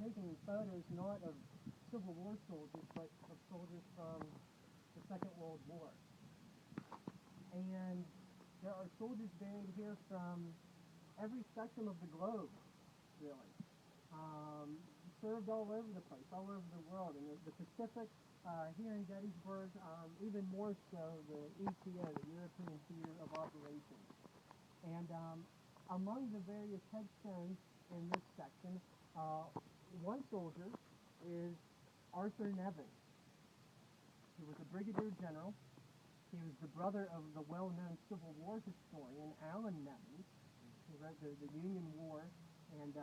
taking photos not of Civil War soldiers, but of soldiers from the Second World War. And there are soldiers buried here from every spectrum of the globe, really. Served all over the place, all over the world. In the Pacific, here in Gettysburg, even more so the ETO, the European Theater of Operations. And among the various headstones in this section, one soldier is Arthur Nevins. He was a brigadier general. He was the brother of the well-known Civil War historian Allen Nevins, who wrote the Union War and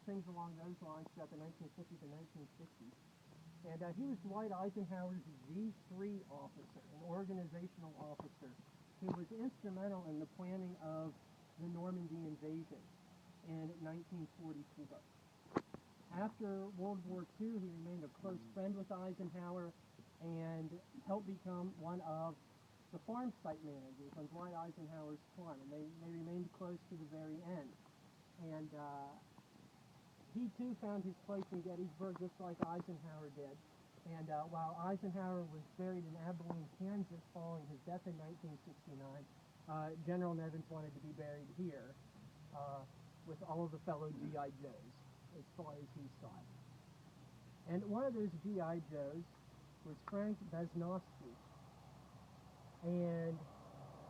things along those lines throughout the 1950s and 1960s. And he was Dwight Eisenhower's Z3 officer, an organizational officer, who was instrumental in the planning of the Normandy invasion in 1944. After World War II, he remained a close friend with Eisenhower and helped become one of the farm site managers on Dwight Eisenhower's farm, and they remained close to the very end. And he too found his place in Gettysburg just like Eisenhower did. And while Eisenhower was buried in Abilene, Kansas following his death in 1969, General Nevins wanted to be buried here with all of the fellow G.I. Joes, as far as he saw it. And one of those G.I. Joes was Frank Besnowski. And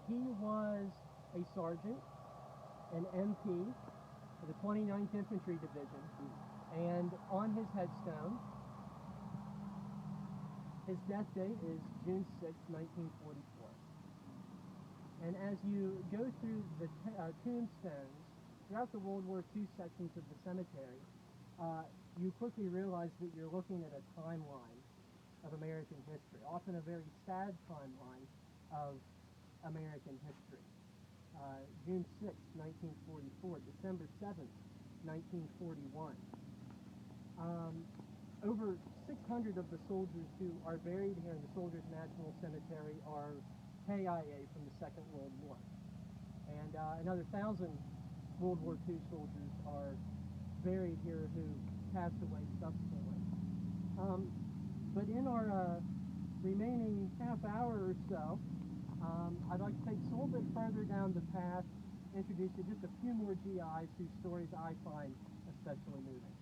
he was a sergeant, an MP of the 29th Infantry Division, and on his headstone, his death date is June 6, 1944. And as you go through the tombstones throughout the World War II sections of the cemetery, you quickly realize that you're looking at a timeline of American history, often a very sad timeline of American history. June 6, 1944, December 7th, 1941. Over 600 of the soldiers who are buried here in the Soldiers National Cemetery are KIA from the Second World War. And another 1,000 World War II soldiers are buried here who passed away subsequently. But in our remaining half hour or so, I'd like to take us a little bit further down the path, introduce you to just a few more GIs whose stories I find especially moving.